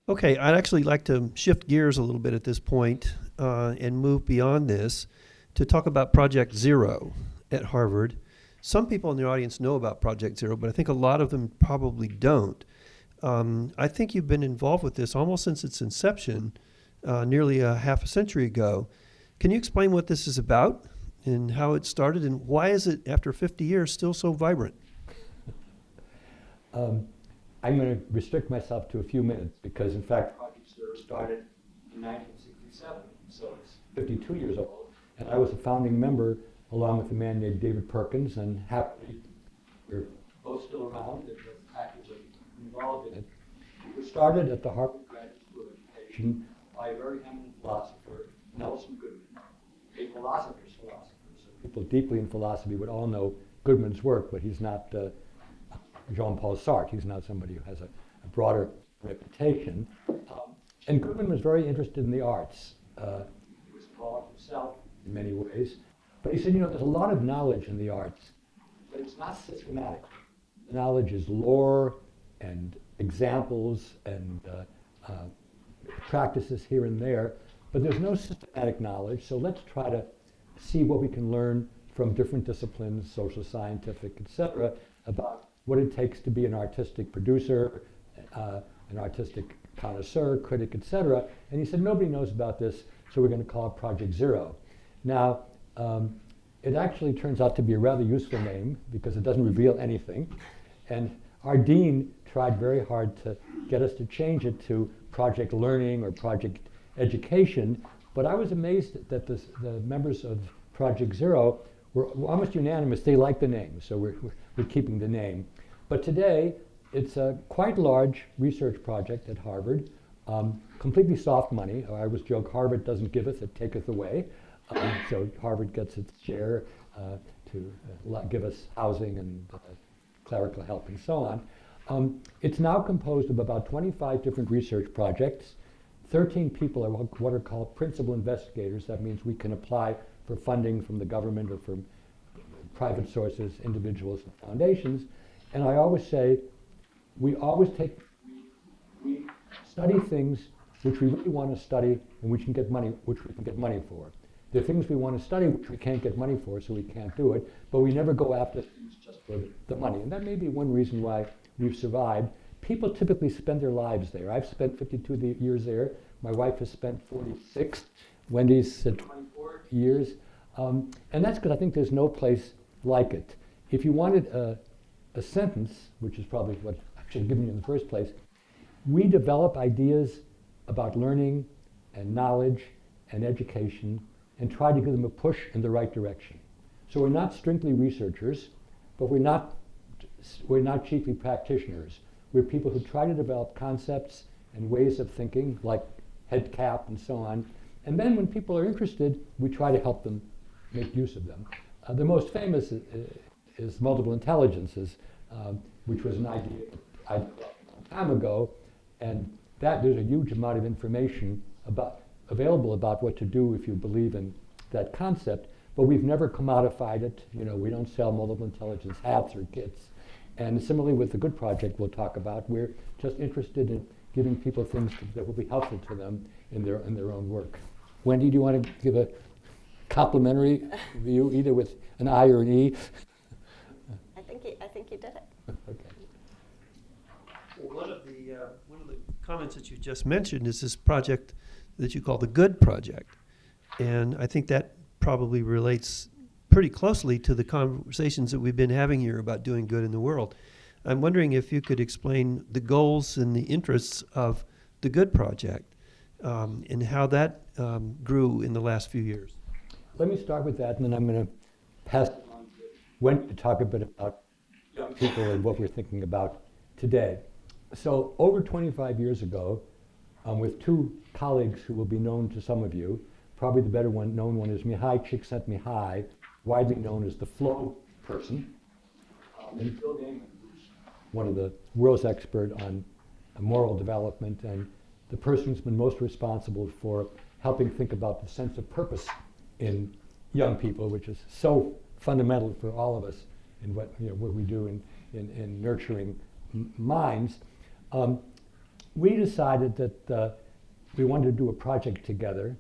Okay, I'd actually like to shift gears a little bit at this point and move beyond this to talk about Project Zero at Harvard. Some people in the audience know about Project Zero, but I think a lot of them probably don't. I think you've been involved with this almost since its inception, nearly a half a century ago. Can you explain what this is about and how it started, and why is it, after 50 years, still so vibrant? I'm going to restrict myself to a few minutes because, in fact, Project Zero started in 1967, so it's 52 years old. And I was a founding member along with a man named David Perkins, and happily we're both still around and we're actively involved in it. It was started at the Harvard Graduate School of Education by a very eminent philosopher, Nelson Goodman, a philosopher's philosopher. So people deeply in philosophy would all know Goodman's work, but he's not Jean-Paul Sartre. He's not somebody who has a broader reputation. And Goodman was very interested in the arts. He was involved himself in many ways. But he said, there's a lot of knowledge in the arts, but it's not systematic. The knowledge is lore and examples and practices here and there, but there's no systematic knowledge. So let's try to see what we can learn from different disciplines, social, scientific, etc., about what it takes to be an artistic producer, an artistic connoisseur, critic, etc. And he said, nobody knows about this, so we're going to call it Project Zero. Now, it actually turns out to be a rather useful name because it doesn't reveal anything. And our dean tried very hard to get us to change it to Project Learning or Project Education, but I was amazed that the members of Project Zero were almost unanimous. They liked the name, so we're keeping the name. But today, it's a quite large research project at Harvard, completely soft money. I always joke, Harvard doesn't giveth, it taketh away. So Harvard gets its share to give us housing and clerical help and so on. It's now composed of about 25 different research projects. 13 people are what are called principal investigators. That means we can apply for funding from the government or from private sources, individuals and foundations. And I always say, we study things which we really want to study and which we can get money for. There are things we want to study which we can't get money for, so we can't do it, but we never go after things just for the money. And that may be one reason why we've survived. People typically spend their lives there. I've spent 52 years there. My wife has spent 46. Wendy's 24 years. And that's because I think there's no place like it. If you wanted a sentence, which is probably what I should have given you in the first place, we develop ideas about learning and knowledge and education and try to give them a push in the right direction. So we're not strictly researchers, but we're not chiefly practitioners. We're people who try to develop concepts and ways of thinking, like head cap and so on. And then when people are interested, we try to help them make use of them. The most famous is multiple intelligences, which was an idea a long time ago, and that there's a huge amount of information available about what to do if you believe in that concept, but we've never commodified it. We don't sell multiple intelligence hats or kits. And similarly with the Good Project we'll talk about, we're just interested in giving people things that will be helpful to them in their own work. Wendy, do you want to give a complimentary view, either with an I or an E? I think you did it. Okay. Well, one of the comments that you just mentioned is this project that you call the Good Project. And I think that probably relates pretty closely to the conversations that we've been having here about doing good in the world. I'm wondering if you could explain the goals and the interests of the Good Project and how that grew in the last few years. Let me start with that, and then I'm going to pass it on to Wendy to talk a bit about young people and what we're thinking about today. So over 25 years ago, with two colleagues who will be known to some of you, probably the better known one is Mihai Csikszentmihalyi, widely known as the flow person, and Phil Gaiman, who's one of the world's expert on moral development and the person who's been most responsible for helping think about the sense of purpose in young people, which is so fundamental for all of us in what we do in nurturing minds. we decided that we wanted to do a project together,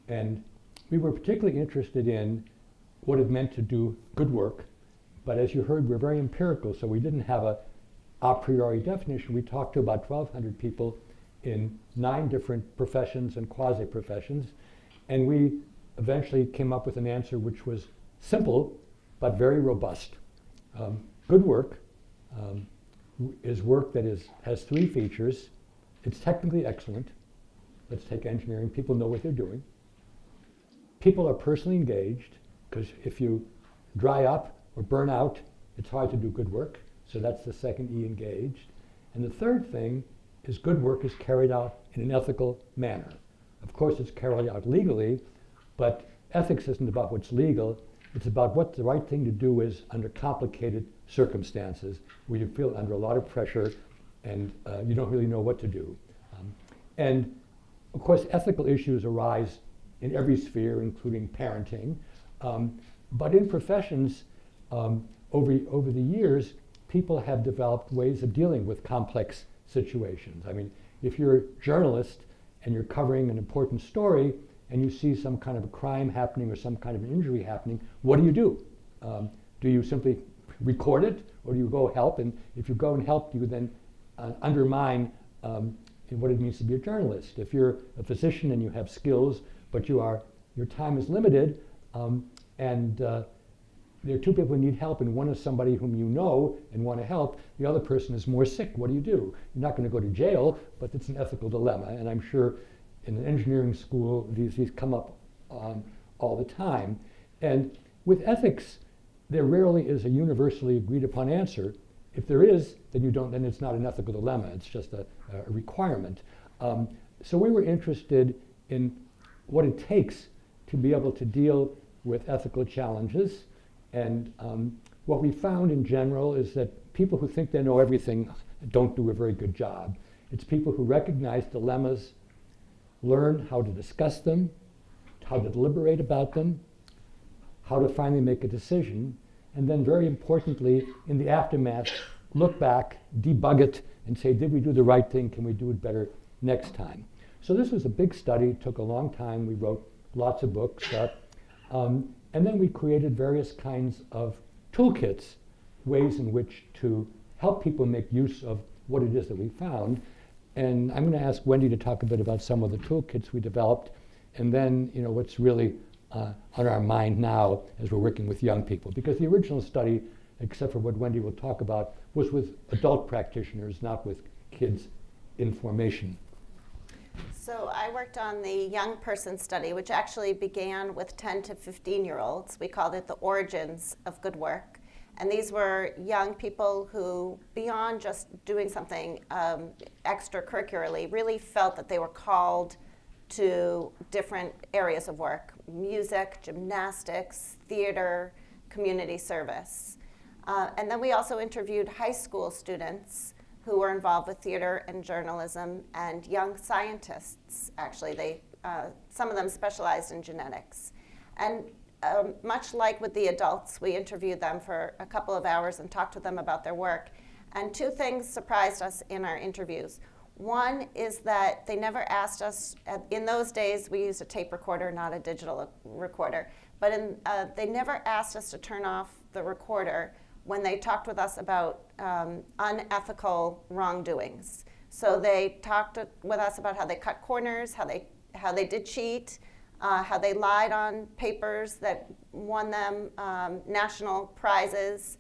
and we were particularly interested in what it meant to do good work. But as you heard, we're very empirical, so we didn't have a priori definition. We talked to about 1,200 people in 9 different professions and quasi-professions, and we eventually came up with an answer which was simple but very robust. Good work is work that has 3 features. It's technically excellent. Let's take engineering. People know what they're doing. People are personally engaged, because if you dry up or burn out, it's hard to do good work. So that's the second E, engaged. And the third thing is good work is carried out in an ethical manner. Of course, it's carried out legally, but ethics isn't about what's legal. It's about what the right thing to do is under complicated circumstances where you feel under a lot of pressure and you don't really know what to do. And of course, ethical issues arise in every sphere, including parenting. But in professions, over the years, people have developed ways of dealing with complex situations. I mean, if you're a journalist and you're covering an important story and you see some kind of a crime happening or some kind of an injury happening, what do? Do you simply record it, or do you go help? And if you go and help, you then undermine what it means to be a journalist. If you're a physician and you have skills, but your time is limited, and there are 2 people who need help, and one is somebody whom you know and want to help. The other person is more sick. What do? You're not going to go to jail, but it's an ethical dilemma. And I'm sure in an engineering school, these come up all the time. And with ethics, there rarely is a universally agreed upon answer. If there is, then it's not an ethical dilemma. It's just a requirement. So we were interested in what it takes to be able to deal with ethical challenges. And what we found in general is that people who think they know everything don't do a very good job. It's people who recognize dilemmas, learn how to discuss them, how to deliberate about them, how to finally make a decision, and then very importantly, in the aftermath, look back, debug it, and say, did we do the right thing? Can we do it better next time? So this was a big study. It took a long time. We wrote lots of books. And then we created various kinds of toolkits, ways in which to help people make use of what it is that we found. And I'm going to ask Wendy to talk a bit about some of the toolkits we developed, and then what's really on our mind now as we're working with young people. Because the original study, except for what Wendy will talk about, was with adult practitioners, not with kids in formation. So I worked on the young person study, which actually began with 10 to 15-year-olds. We called it the origins of good work. And these were young people who, beyond just doing something extracurricularly, really felt that they were called to different areas of work: music, gymnastics, theater, community service. And then we also interviewed high school students who were involved with theater and journalism, and young scientists. Actually, some of them specialized in genetics. And much like with the adults, we interviewed them for a couple of hours and talked to them about their work. And 2 things surprised us in our interviews. One is that they never asked us, in those days we used a tape recorder, not a digital recorder, but they never asked us to turn off the recorder when they talked with us about unethical wrongdoings. So they talked with us about how they cut corners, how they did cheat, how they lied on papers that won them national prizes,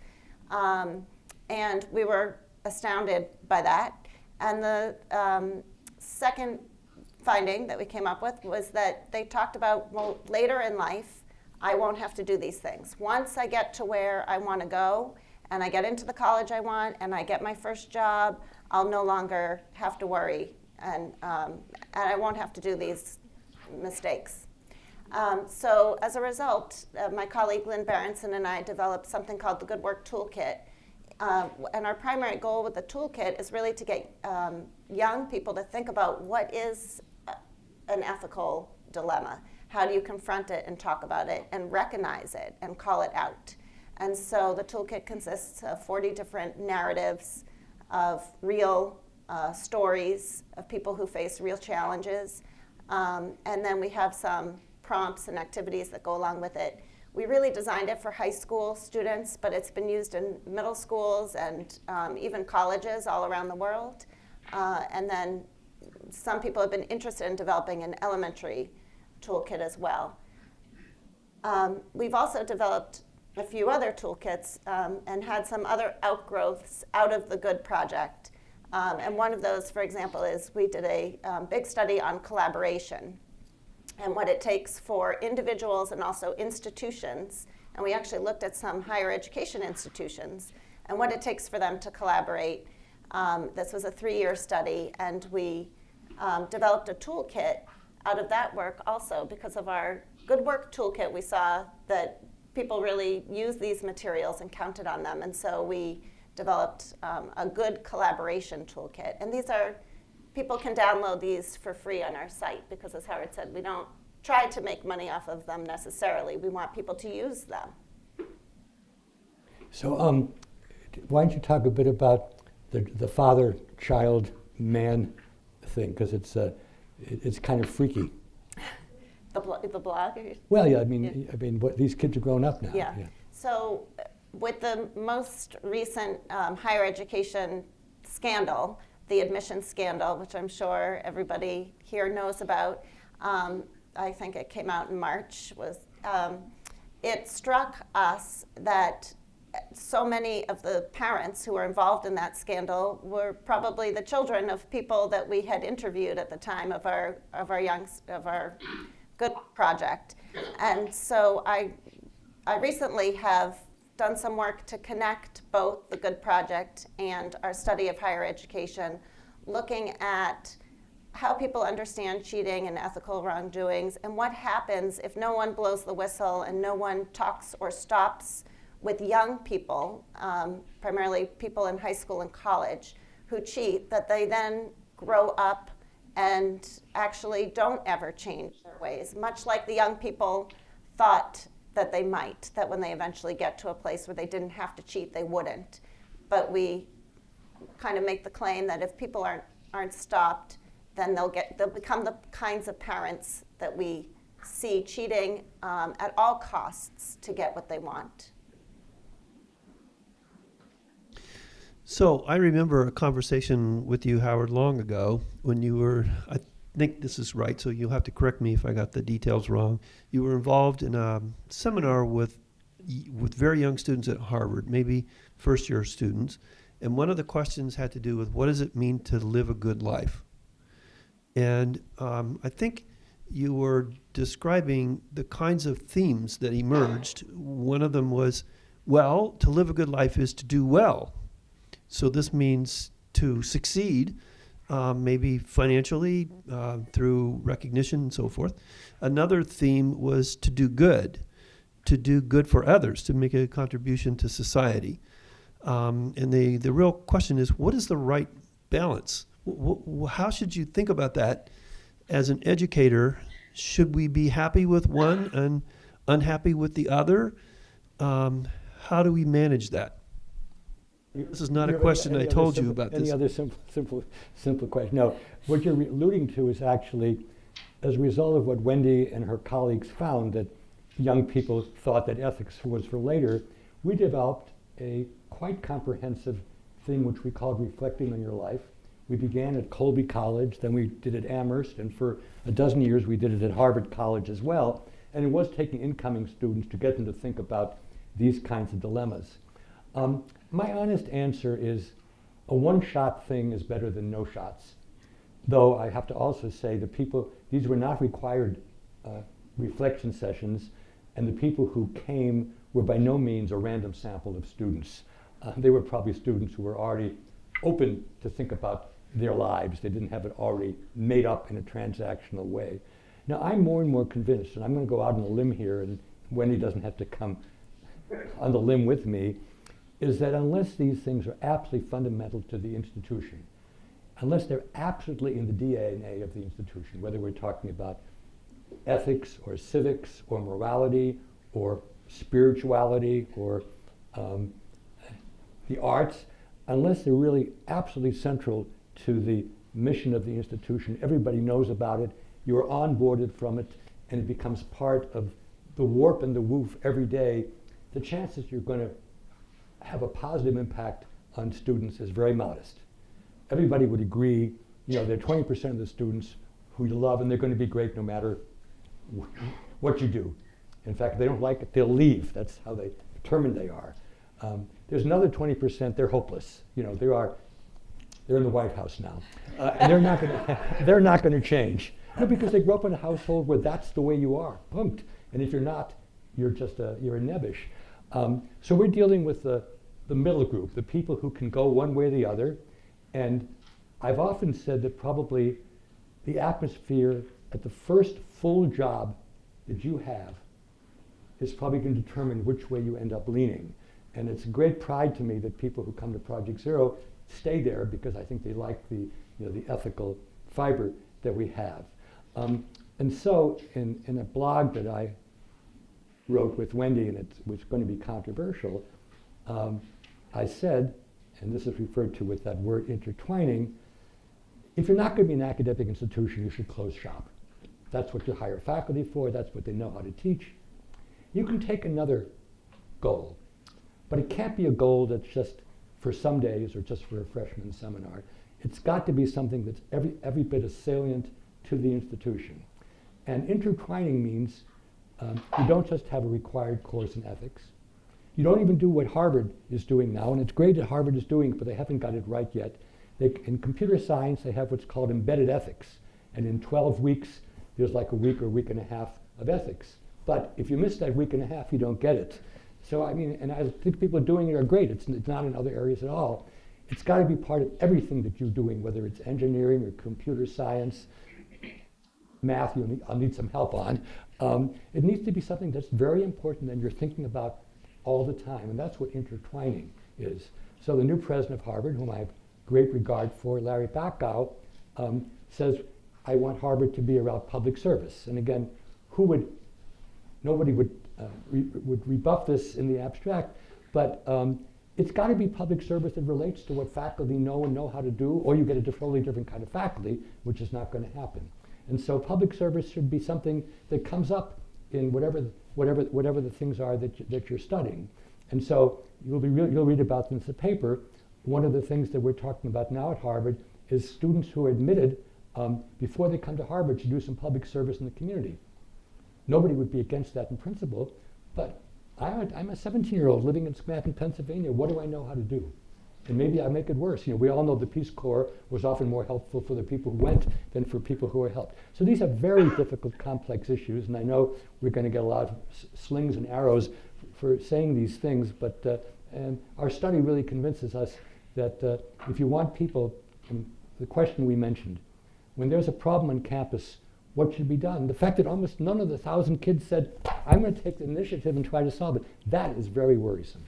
and we were astounded by that. And the second finding that we came up with was that they talked about, well, later in life, I won't have to do these things. Once I get to where I want to go, and I get into the college I want, and I get my first job, I'll no longer have to worry, and I won't have to do these mistakes. So as a result, my colleague Lynn Berenson and I developed something called the Good Work Toolkit. And our primary goal with the toolkit is really to get young people to think about what is an ethical dilemma. How do you confront it and talk about it and recognize it and call it out? And so the toolkit consists of 40 different narratives of real stories of people who face real challenges. And then we have some prompts and activities that go along with it. We really designed it for high school students, but it's been used in middle schools and even colleges all around the world. And then some people have been interested in developing an elementary toolkit as well. We've also developed a few other toolkits and had some other outgrowths out of the GOOD project. And one of those, for example, is we did a big study on collaboration and what it takes for individuals and also institutions. And we actually looked at some higher education institutions and what it takes for them to collaborate. This was a 3-year study, and we developed a toolkit out of that work also. Because of our Good Work toolkit, we saw that people really use these materials and counted on them. And so we developed a good collaboration toolkit. And these are, people can download these for free on our site, because as Howard said, we don't try to make money off of them necessarily. We want people to use them. So why don't you talk a bit about the father-child-man thing, because it's kind of freaky. The blog? Well, yeah, I mean, these kids are grown up now. Yeah. So with the most recent higher education scandal, the admissions scandal, which I'm sure everybody here knows about, I think it came out in March, it struck us that so many of the parents who were involved in that scandal were probably the children of people that we had interviewed at the time of our Good project. And so I recently have done some work to connect both the Good project and our study of higher education, looking at how people understand cheating and ethical wrongdoings, and what happens if no one blows the whistle and no one talks or stops with young people, primarily people in high school and college, who cheat, that they then grow up and actually don't ever change their ways, much like the young people thought that they might, that when they eventually get to a place where they didn't have to cheat, they wouldn't. But we kind of make the claim that if people aren't stopped, then they'll become the kinds of parents that we see cheating at all costs to get what they want. So I remember a conversation with you, Howard, long ago when you were, I think this is right, so you'll have to correct me if I got the details wrong. You were involved in a seminar with very young students at Harvard, maybe first-year students, and one of the questions had to do with what does it mean to live a good life? And I think you were describing the kinds of themes that emerged. One of them was, well, to live a good life is to do well. So this means to succeed, maybe financially, through recognition and so forth. Another theme was to do good for others, to make a contribution to society. And the real question is, what is the right balance? How should you think about that as an educator? Should we be happy with one and unhappy with the other? How do we manage that? This is not a question I told you about this. Any other simple question? No, what you're alluding to is actually as a result of what Wendy and her colleagues found, that young people thought that ethics was for later. We developed a quite comprehensive thing which we called Reflecting on Your Life. We began at Colby College, then we did it at Amherst, and for a dozen years we did it at Harvard College as well. And it was taking incoming students to get them to think about these kinds of dilemmas. My honest answer is a one-shot thing is better than no shots. Though I have to also say these were not required reflection sessions, and the people who came were by no means a random sample of students. They were probably students who were already open to think about their lives. They didn't have it already made up in a transactional way. Now I'm more and more convinced, and I'm going to go out on a limb here, and Wendy doesn't have to come on the limb with me, is that unless these things are absolutely fundamental to the institution, unless they're absolutely in the DNA of the institution, whether we're talking about ethics or civics or morality or spirituality or the arts, unless they're really absolutely central to the mission of the institution. Everybody knows about it. You're onboarded from it, and it becomes part of the warp and the woof every day. The chances you're going to have a positive impact on students is very modest. Everybody would agree, there are 20% of the students who you love, and they're going to be great no matter what you do. In fact, if they don't like it, they'll leave. That's how they determined they are. There's another 20%, they're hopeless. They're in the White House now, and they're not going to change. No, because they grew up in a household where that's the way you are, punked. And if you're not, you're a nebbish. So we're dealing with the middle group, the people who can go one way or the other. And I've often said that probably the atmosphere at the first full job that you have is probably going to determine which way you end up leaning. And it's a great pride to me that people who come to Project Zero stay there, because I think they like the ethical fiber that we have. And so in a blog that I wrote with Wendy, and it was going to be controversial, I said, and this is referred to with that word intertwining, if you're not going to be an academic institution, you should close shop. That's what you hire faculty for. That's what they know how to teach. You can take another goal, but it can't be a goal that's just for some days or just for a freshman seminar. It's got to be something that's every bit as salient to the institution. And intertwining means you don't just have a required course in ethics. You don't even do what Harvard is doing now, and it's great that Harvard is doing it, but they haven't got it right yet. In computer science, they have what's called embedded ethics. And in 12 weeks, there's like a week or week and a half of ethics. But if you miss that week and a half, you don't get it. So and I think people doing it are great. It's not in other areas at all. It's got to be part of everything that you're doing, whether it's engineering or computer science, math, I'll need some help on. It needs to be something that's very important and you're thinking about all the time, and that's what intertwining is. So the new president of Harvard, whom I have great regard for, Larry Bacow, says, I want Harvard to be about public service. And again, nobody would rebuff this in the abstract, but it's got to be public service that relates to what faculty know how to do, or you get a totally different kind of faculty, which is not going to happen. And so public service should be something that comes up in whatever the things are that you're studying. And so you'll read about this in the paper. One of the things that we're talking about now at Harvard is students who are admitted before they come to Harvard to do some public service in the community. Nobody would be against that in principle, but I'm a 17-year-old living in Scranton, Pennsylvania. What do I know how to do? And maybe I make it worse. We all know the Peace Corps was often more helpful for the people who went than for people who were helped. So these are very difficult, complex issues, and I know we're going to get a lot of slings and arrows for saying these things, but and our study really convinces us that if you want people, the question we mentioned, when there's a problem on campus, what should be done? The fact that almost none of the 1,000 kids said, I'm going to take the initiative and try to solve it, that is very worrisome.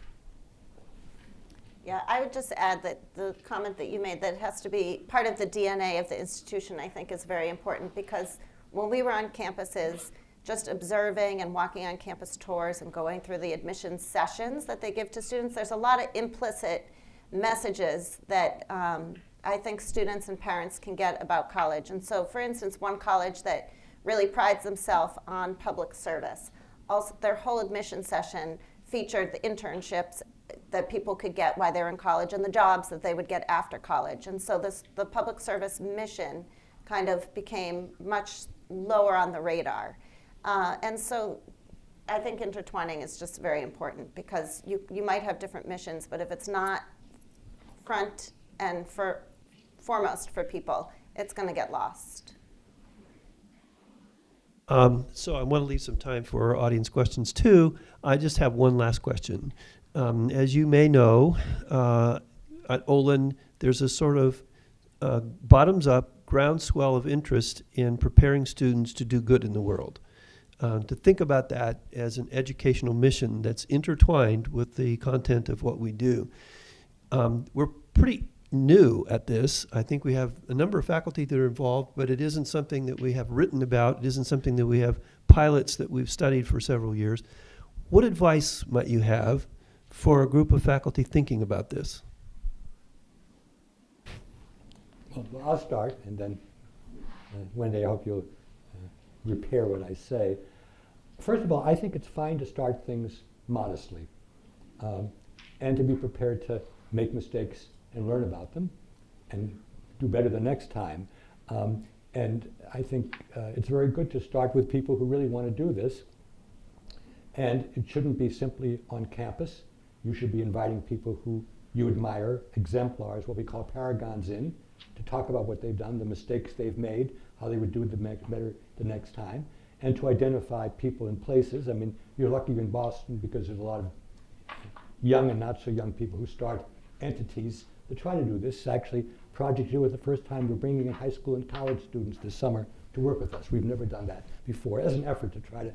Yeah, I would just add that the comment that you made that it has to be part of the DNA of the institution, I think is very important, because when we were on campuses, just observing and walking on campus tours and going through the admissions sessions that they give to students, there's a lot of implicit messages that I think students and parents can get about college. And so, for instance, one college that really prides themselves on public service, also their whole admission session featured the internships that people could get while they were in college and the jobs that they would get after college. And so the public service mission kind of became much lower on the radar. And so I think intertwining is just very important, because you might have different missions, but if it's not front and foremost for people, it's going to get lost. So I want to leave some time for our audience questions too. I just have one last question. As you may know, at Olin, there's a sort of bottoms-up groundswell of interest in preparing students to do good in the world. To think about that as an educational mission that's intertwined with the content of what we do. We're pretty new at this. I think we have a number of faculty that are involved, but it isn't something that we have written about. It isn't something that we have pilots that we've studied for several years. What advice might you have for a group of faculty thinking about this? Well, I'll start, and then Wendy, I hope you'll repair what I say. First of all, I think it's fine to start things modestly, and to be prepared to make mistakes and learn about them and do better the next time. And I think it's very good to start with people who really want to do this. And it shouldn't be simply on campus. You should be inviting people who you admire, exemplars, what we call paragons, in to talk about what they've done, the mistakes they've made, how they would do it better the next time, and to identify people and places. I mean, you're lucky you're in Boston because there's a lot of young and not so young people who start entities that try to do this. Actually, Project Zero was the first time we're bringing in high school and college students this summer to work with us. We've never done that before, as an effort to try to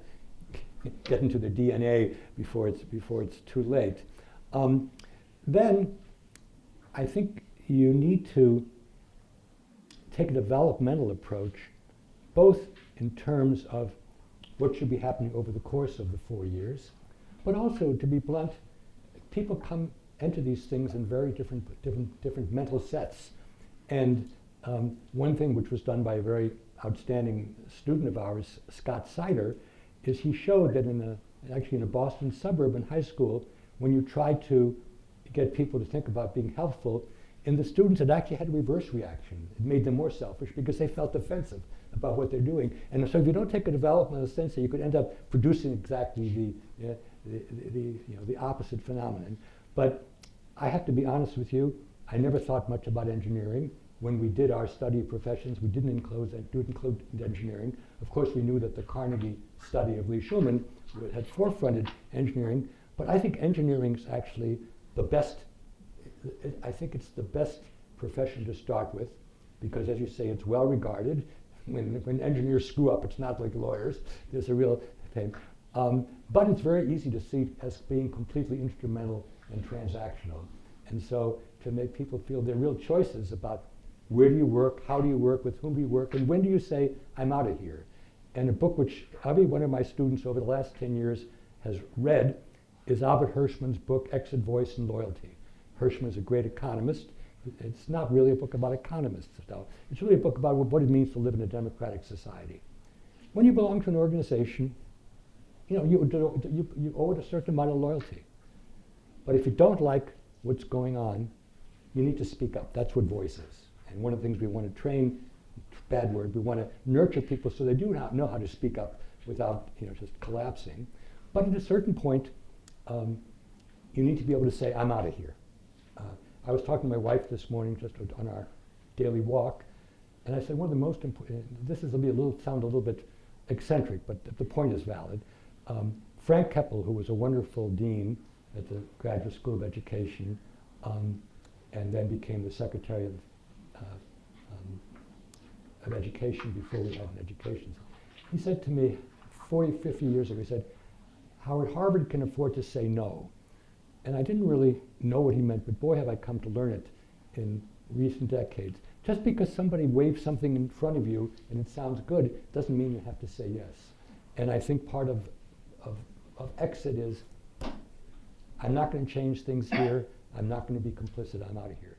get into the DNA before it's too late. Then I think you need to take a developmental approach, both in terms of what should be happening over the course of the 4 years, but also, to be blunt, people enter these things in very different mental sets. And one thing which was done by a very outstanding student of ours, Scott Sider, is he showed that actually in a Boston suburban high school, when you try to get people to think about being helpful, in the students it actually had a reverse reaction. It made them more selfish because they felt defensive about what they're doing. And so if you don't take a developmental sense, you could end up producing exactly the opposite phenomenon. But I have to be honest with you, I never thought much about engineering. When we did our study of professions, we didn't include engineering. Of course, we knew that the Carnegie study of Lee Shulman had forefronted engineering, but I think engineering is actually the best. I think it's the best profession to start with, because, as you say, it's well regarded. When engineers screw up, it's not like lawyers. There's a real pain. But it's very easy to see as being completely instrumental and transactional. And so to make people feel their real choices about where do you work, how do you work, with whom do you work, and when do you say, I'm out of here. And a book which every one of my students over the last 10 years has read is Albert Hirschman's book, Exit, Voice, and Loyalty. Hirschman is a great economist. It's not really a book about economists, though. It's really a book about what it means to live in a democratic society. When you belong to an organization, you owe it a certain amount of loyalty. But if you don't like what's going on, you need to speak up. That's what voice is. And one of the things we want to train, bad word, we want to nurture people so they do know how to speak up without just collapsing. But at a certain point, you need to be able to say, I'm out of here. I was talking to my wife this morning just on our daily walk, and I said one of the most important, this is sound a little bit eccentric, but the point is valid. Frank Keppel, who was a wonderful dean at the Graduate School of Education, and then became the Secretary of Education before we had an education. He said to me 40, 50 years ago, he said, Howard, Harvard can afford to say no. And I didn't really know what he meant, but boy, have I come to learn it in recent decades. Just because somebody waves something in front of you and it sounds good, doesn't mean you have to say yes. And I think part of exit is, I'm not going to change things here. I'm not going to be complicit. I'm out of here.